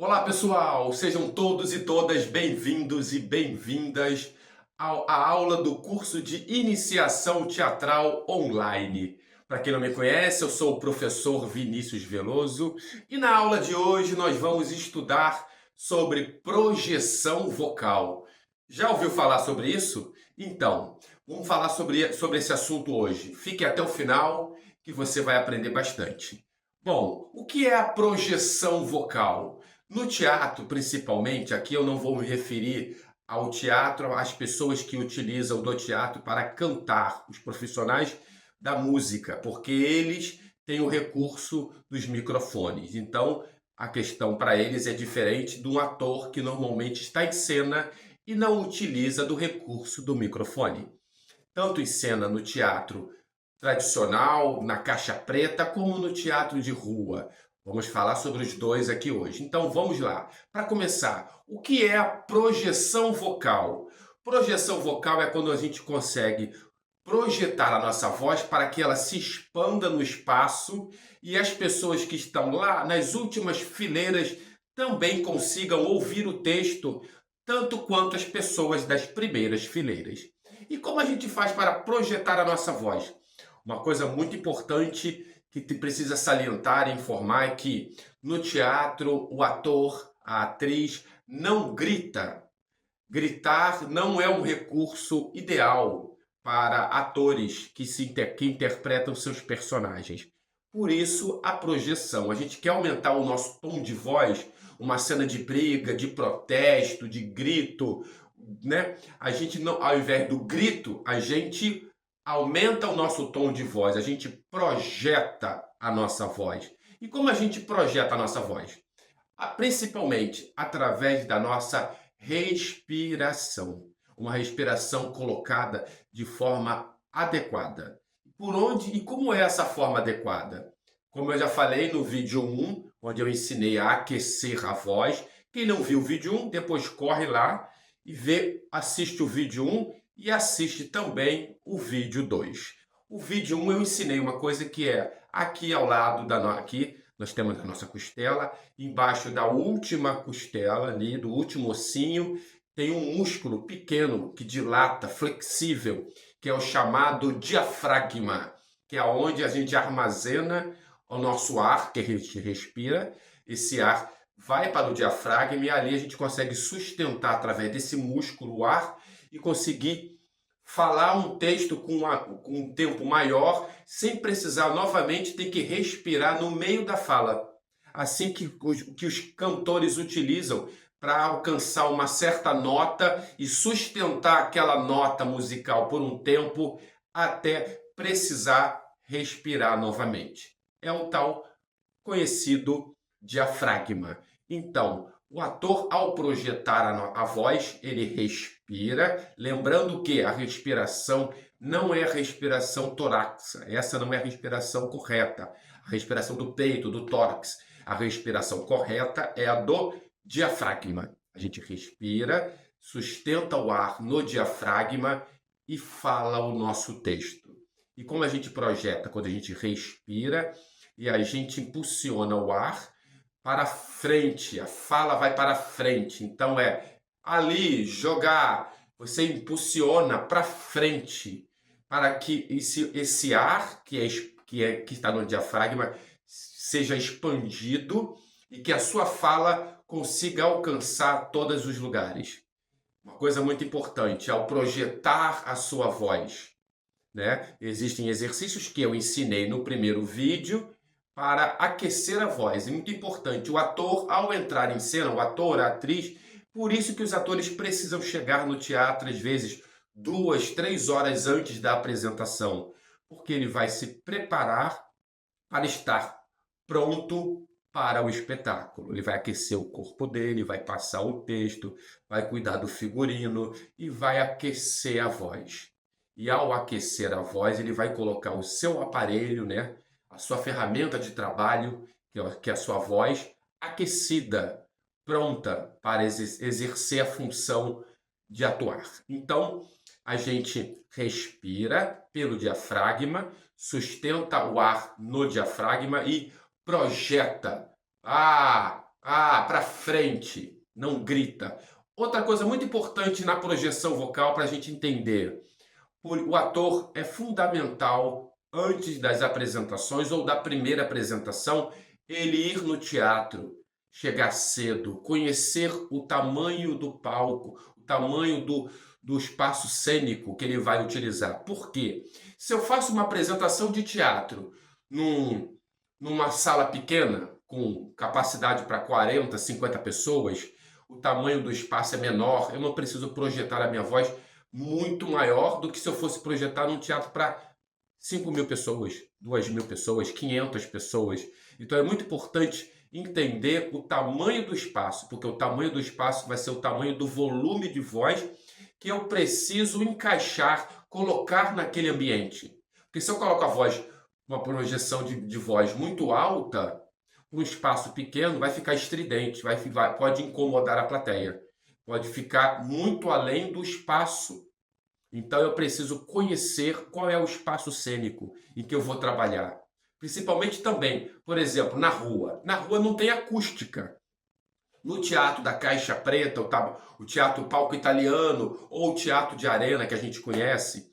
Olá pessoal, sejam todos e todas bem-vindos e bem-vindas à aula do curso de Iniciação Teatral Online. Para quem não me conhece, eu sou o professor Vinícius Veloso e na aula de hoje nós vamos estudar sobre projeção vocal. Já ouviu falar sobre isso? Então, vamos falar sobre esse assunto hoje. Fique até o final que você vai aprender bastante. Bom, o que é a projeção vocal? No teatro, principalmente, aqui eu não vou me referir ao teatro, às pessoas que utilizam do teatro para cantar, os profissionais da música, porque eles têm o recurso dos microfones. Então, a questão para eles é diferente de um ator que normalmente está em cena e não utiliza do recurso do microfone. Tanto em cena no teatro tradicional, na caixa preta, como no teatro de rua. Vamos falar sobre os dois aqui hoje. Então vamos lá. Para começar, o que é a projeção vocal? Projeção vocal é quando a gente consegue projetar a nossa voz para que ela se expanda no espaço e as pessoas que estão lá nas últimas fileiras também consigam ouvir o texto tanto quanto as pessoas das primeiras fileiras. E como a gente faz para projetar a nossa voz? Uma coisa muito importante que te precisa salientar e informar é que no teatro o ator, a atriz não grita. Gritar não é um recurso ideal para atores que interpretam seus personagens. Por isso, a projeção. A gente quer aumentar o nosso tom de voz, uma cena de briga, de protesto, de grito, né? A gente não, ao invés do grito, a gente aumenta o nosso tom de voz, a gente projeta a nossa voz. E como a gente projeta a nossa voz? Principalmente através da nossa respiração. Uma respiração colocada de forma adequada. Por onde e como é essa forma adequada? Como eu já falei no vídeo 1, onde eu ensinei a aquecer a voz. Quem não viu o vídeo 1, depois corre lá e assiste o vídeo 1 e assiste também o vídeo 2. O vídeo 1 eu ensinei uma coisa que é aqui ao lado aqui nós temos a nossa costela, embaixo da última costela ali, do último ossinho, tem um músculo pequeno que dilata, flexível, que é o chamado diafragma, que é onde a gente armazena o nosso ar que a gente respira. Esse ar vai para o diafragma e ali a gente consegue sustentar através desse músculo o ar e conseguir falar um texto com um tempo maior, sem precisar novamente ter que respirar no meio da fala. Assim que os cantores utilizam para alcançar uma certa nota e sustentar aquela nota musical por um tempo até precisar respirar novamente. É o tal conhecido diafragma. Então, o ator, ao projetar a voz, ele respira, lembrando que a respiração não é a respiração torácica, essa não é a respiração correta, a respiração do peito, do tórax. A respiração correta é a do diafragma. A gente respira, sustenta o ar no diafragma e fala o nosso texto. E como a gente projeta quando a gente respira e a gente impulsiona o ar para frente, a fala vai para frente. Então é ali jogar, você impulsiona para frente para que esse ar que está no diafragma seja expandido e que a sua fala consiga alcançar todos os lugares. Uma coisa muito importante, ao projetar a sua voz, né? Existem exercícios que eu ensinei no primeiro vídeo para aquecer a voz. É muito importante. O ator, ao entrar em cena, o ator, a atriz, por isso que os atores precisam chegar no teatro, às vezes, 2, 3 horas antes da apresentação, porque ele vai se preparar para estar pronto para o espetáculo. Ele vai aquecer o corpo dele, vai passar o texto, vai cuidar do figurino e vai aquecer a voz. E ao aquecer a voz, ele vai colocar o seu aparelho, né, a sua ferramenta de trabalho, que é a sua voz, aquecida, pronta para exercer a função de atuar. Então, a gente respira pelo diafragma, sustenta o ar no diafragma e projeta. para frente, não grita. Outra coisa muito importante na projeção vocal para a gente entender: o ator é fundamental antes das apresentações ou da primeira apresentação, ele ir no teatro, chegar cedo, conhecer o tamanho do palco, o tamanho do espaço cênico que ele vai utilizar. Por quê? Se eu faço uma apresentação de teatro num, numa sala pequena, com capacidade para 40, 50 pessoas, o tamanho do espaço é menor, eu não preciso projetar a minha voz muito maior do que se eu fosse projetar num teatro para 5.000 pessoas, 2.000 pessoas, 500 pessoas. Então é muito importante entender o tamanho do espaço, porque o tamanho do espaço vai ser o tamanho do volume de voz que eu preciso encaixar, colocar naquele ambiente. Porque se eu coloco a voz, uma projeção de voz muito alta, um espaço pequeno, vai ficar estridente, pode incomodar a plateia, pode ficar muito além do espaço. Então eu preciso conhecer qual é o espaço cênico em que eu vou trabalhar. Principalmente também, por exemplo, na rua. Na rua não tem acústica. No teatro da Caixa Preta, o teatro Palco Italiano ou o teatro de arena que a gente conhece,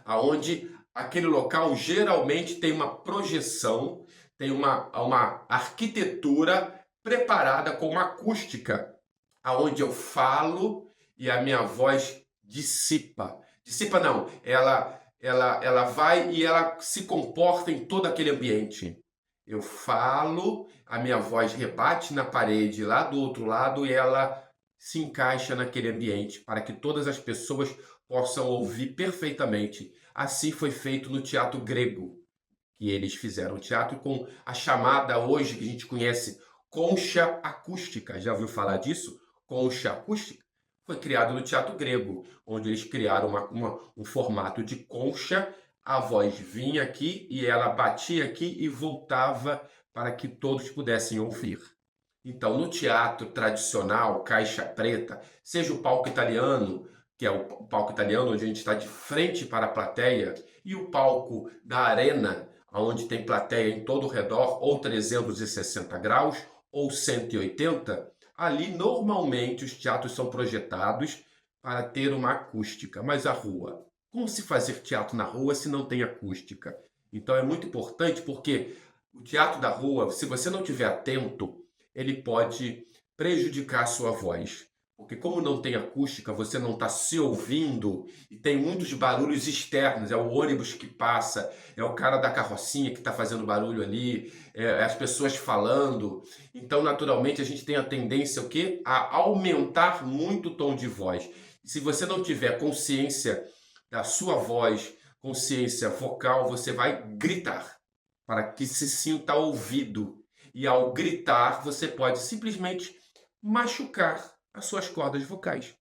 aonde aquele local geralmente tem uma projeção, tem uma arquitetura preparada com uma acústica, aonde eu falo e a minha voz dissipa. Dissipa não, ela vai e ela se comporta em todo aquele ambiente. Eu falo, a minha voz rebate na parede lá do outro lado e ela se encaixa naquele ambiente para que todas as pessoas possam ouvir perfeitamente. Assim foi feito no teatro grego, que eles fizeram. Teatro com a chamada hoje, que a gente conhece, concha acústica. Já ouviu falar disso? Concha acústica? Foi criado no teatro grego, onde eles criaram um formato de concha. A voz vinha aqui e ela batia aqui e voltava para que todos pudessem ouvir. Então, no teatro tradicional, caixa preta, seja o palco italiano, que é o palco italiano onde a gente está de frente para a plateia, e o palco da arena, onde tem plateia em todo o redor, ou 360 graus, ou 180, ali normalmente os teatros são projetados para ter uma acústica. Mas a rua? Como se fazer teatro na rua se não tem acústica? Então é muito importante porque o teatro da rua, se você não estiver atento, ele pode prejudicar a sua voz. Porque como não tem acústica, você não está se ouvindo e tem muitos barulhos externos. É o ônibus que passa, é o cara da carrocinha que está fazendo barulho ali, é as pessoas falando. Então, naturalmente, a gente tem a tendência o quê? A aumentar muito o tom de voz. E se você não tiver consciência da sua voz, consciência vocal, você vai gritar para que se sinta ouvido. E ao gritar, você pode simplesmente machucar as suas cordas vocais.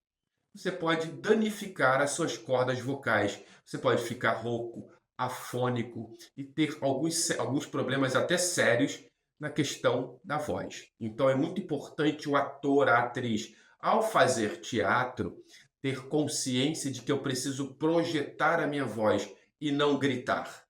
Você pode danificar as suas cordas vocais. Você pode ficar rouco, afônico e ter alguns problemas até sérios na questão da voz. Então é muito importante o ator, a atriz, ao fazer teatro, ter consciência de que eu preciso projetar a minha voz e não gritar.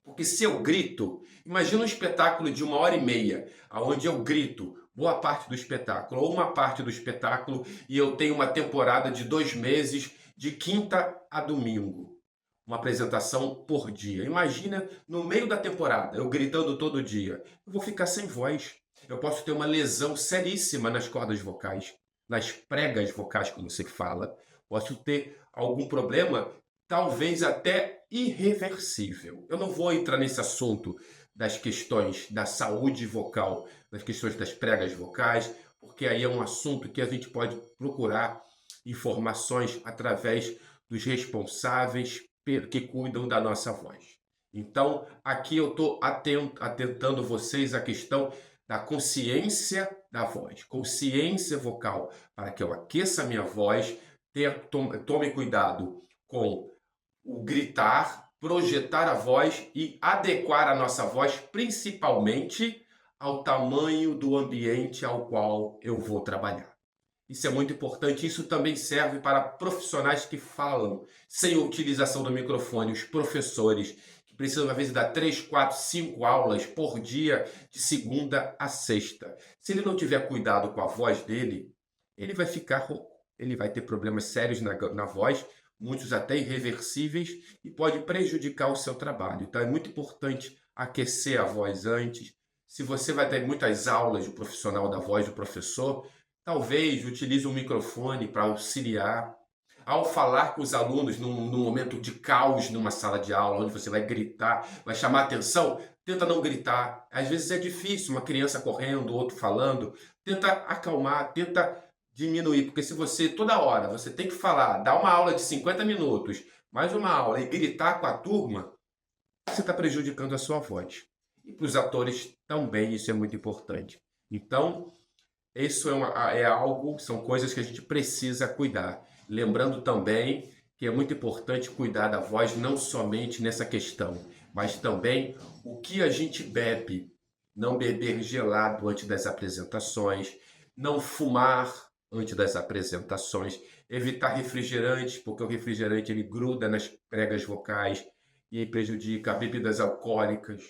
Porque se eu grito, imagina um espetáculo de 1h30, onde eu grito boa parte do espetáculo, ou uma parte do espetáculo, e eu tenho uma temporada de 2 meses, de quinta a domingo. Uma apresentação por dia. Imagina no meio da temporada, eu gritando todo dia. Eu vou ficar sem voz. Eu posso ter uma lesão seríssima nas cordas vocais, nas pregas vocais, como você fala. Posso ter algum problema, talvez até irreversível. Eu não vou entrar nesse assunto das questões da saúde vocal, das questões das pregas vocais, porque aí é um assunto que a gente pode procurar informações através dos responsáveis que cuidam da nossa voz. Então, aqui eu estou atentando vocês à questão da consciência da voz, consciência vocal, para que eu aqueça a minha voz, tome cuidado com o gritar, projetar a voz e adequar a nossa voz principalmente ao tamanho do ambiente ao qual eu vou trabalhar. Isso é muito importante. Isso também serve para profissionais que falam sem a utilização do microfone, os professores que precisa, às vezes, dar 3, 4, 5 aulas por dia, de segunda a sexta. Se ele não tiver cuidado com a voz dele, ele vai ficar rouco, ele vai ter problemas sérios na voz, muitos até irreversíveis, e pode prejudicar o seu trabalho. Então é muito importante aquecer a voz antes. Se você vai ter muitas aulas do profissional da voz do professor, talvez utilize um microfone para auxiliar. Ao falar com os alunos num momento de caos numa sala de aula, onde você vai gritar, vai chamar atenção, tenta não gritar. Às vezes é difícil, uma criança correndo, outro falando. Tenta acalmar, tenta diminuir, porque se você toda hora você tem que falar, dar uma aula de 50 minutos, mais uma aula e gritar com a turma, você está prejudicando a sua voz. E para os atores também isso é muito importante. Então, isso é algo, são coisas que a gente precisa cuidar. Lembrando também que é muito importante cuidar da voz não somente nessa questão, mas também o que a gente bebe. Não beber gelado antes das apresentações, não fumar antes das apresentações, evitar refrigerantes, porque o refrigerante ele gruda nas pregas vocais e prejudica bebidas alcoólicas,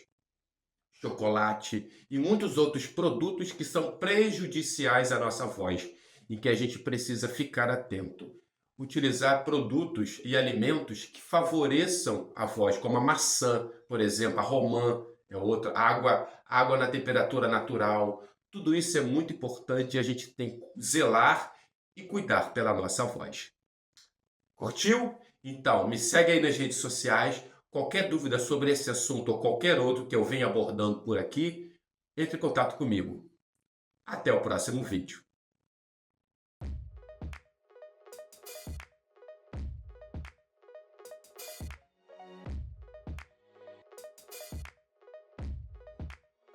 chocolate e muitos outros produtos que são prejudiciais à nossa voz e que a gente precisa ficar atento. Utilizar produtos e alimentos que favoreçam a voz, como a maçã, por exemplo, a romã é outra, água na temperatura natural. Tudo isso é muito importante e a gente tem que zelar e cuidar pela nossa voz. Curtiu? Então, me segue aí nas redes sociais. Qualquer dúvida sobre esse assunto ou qualquer outro que eu venha abordando por aqui, entre em contato comigo. Até o próximo vídeo.